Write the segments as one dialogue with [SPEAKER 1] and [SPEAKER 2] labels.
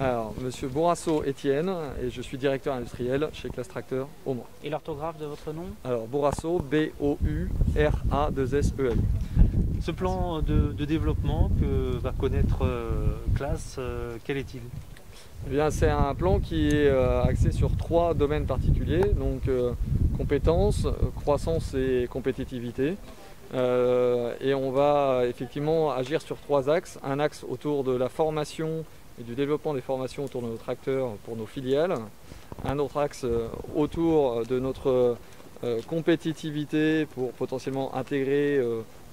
[SPEAKER 1] Alors, monsieur Bourrasso Étienne, et je suis directeur industriel chez Classe Tracteur au Mans.
[SPEAKER 2] Et l'orthographe de votre nom?
[SPEAKER 1] Alors, Bourrasso, B-O-U-R-A-2-S-E-L.
[SPEAKER 3] Ce plan de développement que va connaître Classe, quel est-il?
[SPEAKER 1] Eh bien, c'est un plan qui est axé sur 3 domaines particuliers, donc compétences, croissance et compétitivité. Et on va effectivement agir sur 3 axes. Un axe autour de la formation et du développement des formations autour de nos tracteurs pour nos filiales. Un autre axe autour de notre compétitivité pour potentiellement intégrer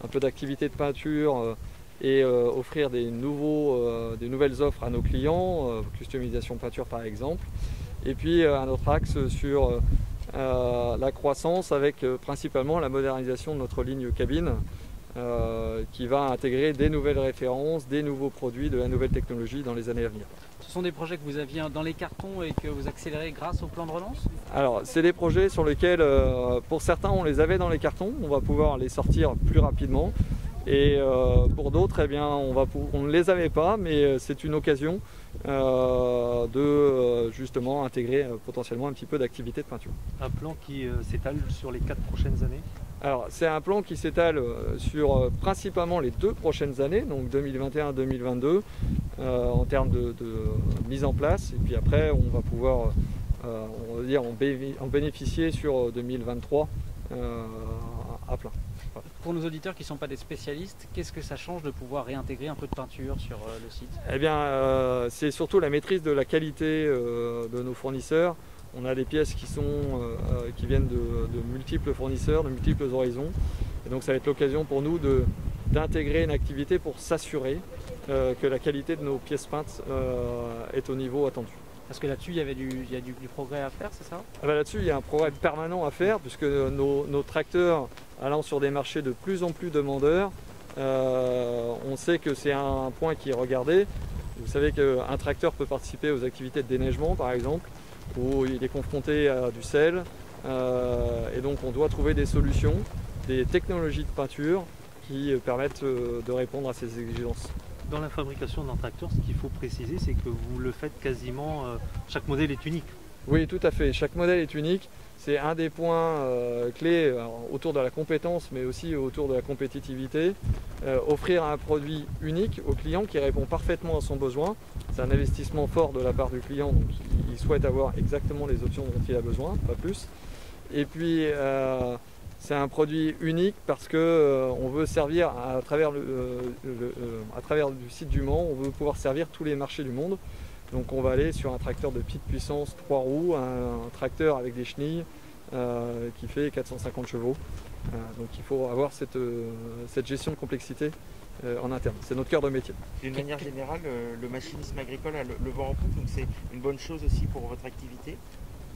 [SPEAKER 1] un peu d'activité de peinture et offrir des nouvelles offres à nos clients, customisation peinture par exemple. Et puis un autre axe sur la croissance avec principalement la modernisation de notre ligne cabine qui va intégrer des nouvelles références, des nouveaux produits, de la nouvelle technologie dans les années à venir.
[SPEAKER 2] Ce sont des projets que vous aviez dans les cartons et que vous accélérez grâce au plan de relance? Alors,
[SPEAKER 1] c'est des projets sur lesquels, pour certains, on les avait dans les cartons, on va pouvoir les sortir plus rapidement. Et pour d'autres, eh bien, on ne les avait pas, mais c'est une occasion de justement intégrer potentiellement un petit peu d'activité de peinture.
[SPEAKER 3] Un plan qui s'étale sur les 4 prochaines années?
[SPEAKER 1] Alors, c'est un plan qui s'étale sur principalement les 2 prochaines années, donc 2021-2022, en termes de mise en place. Et puis après, on va pouvoir on va dire, en bénéficier sur 2023 à plein.
[SPEAKER 2] Pour nos auditeurs qui ne sont pas des spécialistes, qu'est-ce que ça change de pouvoir réintégrer un peu de peinture sur le site?
[SPEAKER 1] Eh bien, c'est surtout la maîtrise de la qualité de nos fournisseurs. On a des pièces qui viennent de multiples fournisseurs, de multiples horizons. Et donc ça va être l'occasion pour nous d'intégrer une activité pour s'assurer que la qualité de nos pièces peintes est au niveau attendu.
[SPEAKER 2] Parce que là-dessus, il y a du progrès à faire, c'est ça?
[SPEAKER 1] Là-dessus, il y a un progrès permanent à faire puisque nos tracteurs, allant sur des marchés de plus en plus demandeurs, on sait que c'est un point qui est regardé. Vous savez qu'un tracteur peut participer aux activités de déneigement, par exemple, où il est confronté à du sel. Et donc, on doit trouver des solutions, des technologies de peinture qui permettent de répondre à ces exigences.
[SPEAKER 3] Dans la fabrication d'un tracteur, ce qu'il faut préciser, c'est que vous le faites quasiment, chaque modèle est unique.
[SPEAKER 1] Oui, tout à fait. Chaque modèle est unique. C'est un des points clés autour de la compétence, mais aussi autour de la compétitivité. Offrir un produit unique au client qui répond parfaitement à son besoin. C'est un investissement fort de la part du client, donc il souhaite avoir exactement les options dont il a besoin, pas plus. Et puis, c'est un produit unique parce qu'on veut servir à travers du site du Mans, on veut pouvoir servir tous les marchés du monde. Donc on va aller sur un tracteur de petite puissance 3 roues, un tracteur avec des chenilles qui fait 450 chevaux. Donc il faut avoir cette gestion de complexité en interne. C'est notre cœur de métier.
[SPEAKER 4] D'une manière générale, le machinisme agricole a le vent en poupe, donc c'est une bonne chose aussi pour votre activité?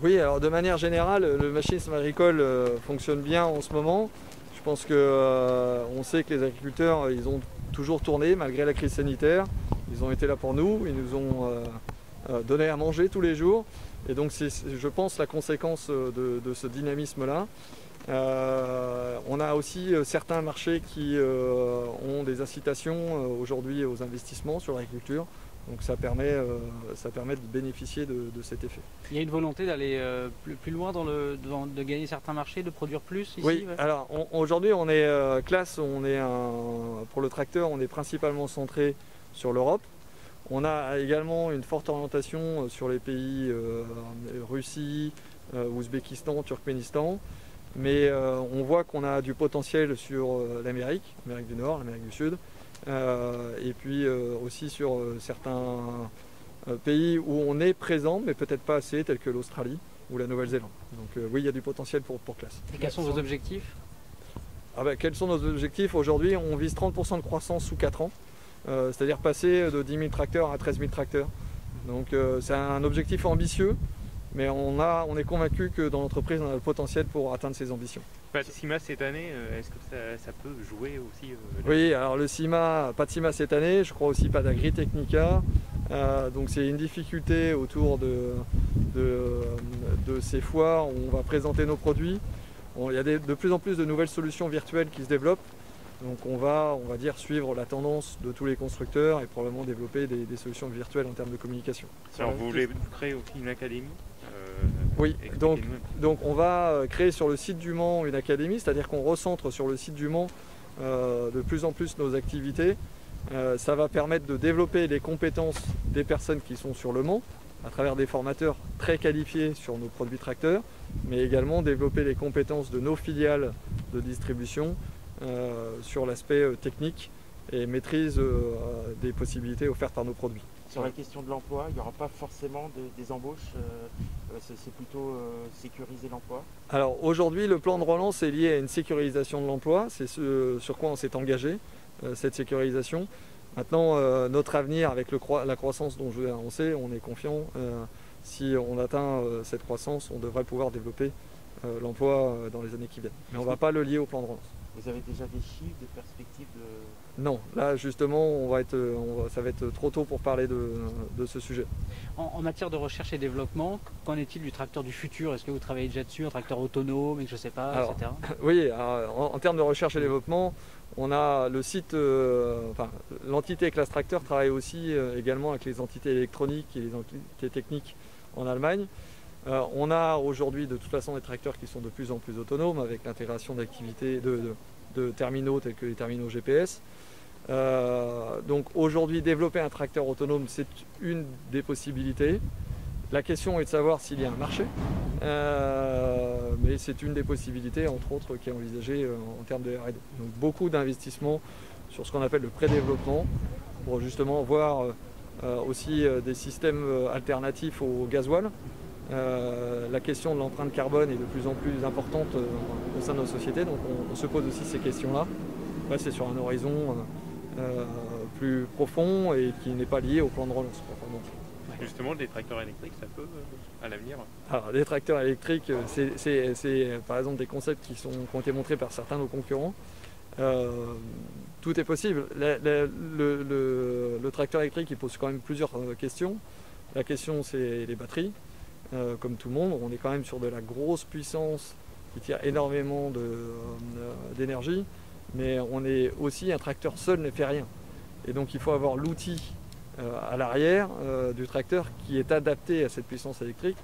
[SPEAKER 1] Oui, alors de manière générale, le machinisme agricole fonctionne bien en ce moment. Je pense qu'on sait que les agriculteurs, ils ont toujours tourné malgré la crise sanitaire. Ils ont été là pour nous, ils nous ont donné à manger tous les jours. Et donc c'est, je pense, la conséquence de ce dynamisme-là. On a aussi certains marchés qui ont des incitations aujourd'hui aux investissements sur l'agriculture. Donc ça permet de bénéficier de cet effet.
[SPEAKER 2] Il y a une volonté d'aller plus loin de gagner certains marchés, de produire plus ici?
[SPEAKER 1] Oui, ouais. Alors aujourd'hui on est Classe, pour le tracteur, on est principalement centré sur l'Europe. On a également une forte orientation sur les pays Russie, Ouzbékistan, Turkménistan. Mais on voit qu'on a du potentiel sur l'Amérique du Nord, l'Amérique du Sud. Et puis aussi sur certains pays où on est présent, mais peut-être pas assez, tels que l'Australie ou la Nouvelle-Zélande. Donc oui, il y a du potentiel pour Classe.
[SPEAKER 2] Et quels sont vos objectifs?
[SPEAKER 1] Quels sont nos objectifs? Aujourd'hui, on vise 30% de croissance sous 4 ans, c'est-à-dire passer de 10 000 tracteurs à 13 000 tracteurs. Donc c'est un objectif ambitieux, mais on est convaincu que dans l'entreprise, on a le potentiel pour atteindre ces ambitions.
[SPEAKER 5] Pas de CIMA cette année, est-ce que ça peut jouer aussi
[SPEAKER 1] Oui, alors le CIMA, pas de CIMA cette année, je crois aussi pas d'Agritechnica. Donc c'est une difficulté autour de ces foires où on va présenter nos produits. Il y a de plus en plus de nouvelles solutions virtuelles qui se développent. Donc on va dire, suivre la tendance de tous les constructeurs et probablement développer des solutions virtuelles en termes de communication.
[SPEAKER 5] Alors vous voulez créer aussi une académie
[SPEAKER 1] Oui, donc
[SPEAKER 5] expliquez-nous.
[SPEAKER 1] on va créer sur le site du Mans une académie, c'est-à-dire qu'on recentre sur le site du Mans de plus en plus nos activités. Ça va permettre de développer les compétences des personnes qui sont sur le Mans à travers des formateurs très qualifiés sur nos produits tracteurs, mais également développer les compétences de nos filiales de distribution sur l'aspect technique et maîtrise des possibilités offertes par nos produits.
[SPEAKER 4] Sur la question de l'emploi, il n'y aura pas forcément des embauches, c'est plutôt sécuriser l'emploi.
[SPEAKER 1] Alors aujourd'hui, le plan de relance est lié à une sécurisation de l'emploi, c'est ce sur quoi on s'est engagé, cette sécurisation. Maintenant, notre avenir avec la croissance dont je vous ai annoncé, on est confiant. Si on atteint cette croissance, on devrait pouvoir développer l'emploi dans les années qui viennent. Mais on ne va pas le lier au plan de relance.
[SPEAKER 4] Vous avez déjà des chiffres, des perspectives de...
[SPEAKER 1] Non, là justement, ça va être trop tôt pour parler de ce sujet.
[SPEAKER 2] En matière de recherche et développement, qu'en est-il du tracteur du futur? Est-ce que vous travaillez déjà dessus, un tracteur autonome, et que je sais pas,
[SPEAKER 1] Alors,
[SPEAKER 2] etc.
[SPEAKER 1] Oui, en termes de recherche et développement, on a le site, l'entité Class Tracteur travaille aussi également avec les entités électroniques et les entités techniques en Allemagne. On a aujourd'hui de toute façon des tracteurs qui sont de plus en plus autonomes avec l'intégration d'activités de terminaux tels que les terminaux GPS. Donc aujourd'hui, développer un tracteur autonome, c'est une des possibilités. La question est de savoir s'il y a un marché, mais c'est une des possibilités, entre autres, qui est envisagée en termes de R&D. Donc beaucoup d'investissements sur ce qu'on appelle le pré-développement, pour justement voir aussi des systèmes alternatifs au gasoil. La question de l'empreinte carbone est de plus en plus importante au sein de nos sociétés, donc on se pose aussi ces questions-là. C'est sur un horizon plus profond et qui n'est pas lié au plan de relance.
[SPEAKER 5] Justement, des tracteurs électriques, ça peut, à l'avenir?
[SPEAKER 1] Alors, les tracteurs électriques, c'est par exemple des concepts qui ont été montrés par certains de nos concurrents. Tout est possible. Le tracteur électrique, il pose quand même plusieurs questions. La question, c'est les batteries. Comme tout le monde, on est quand même sur de la grosse puissance qui tire énormément d'énergie, mais on est aussi, un tracteur seul ne fait rien. Et donc il faut avoir l'outil à l'arrière du tracteur qui est adapté à cette puissance électrique.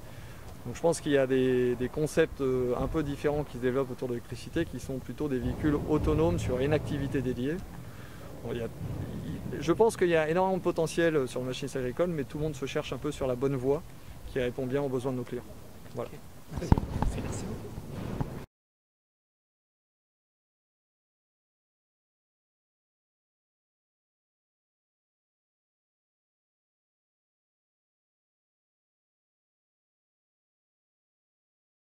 [SPEAKER 1] Donc je pense qu'il y a des concepts un peu différents qui se développent autour de l'électricité, qui sont plutôt des véhicules autonomes sur une activité dédiée. Bon, je pense qu'il y a énormément de potentiel sur le machinisme agricole, mais tout le monde se cherche un peu sur la bonne voie qui répond bien aux besoins de nos clients. Voilà.
[SPEAKER 2] Merci.
[SPEAKER 4] Merci beaucoup.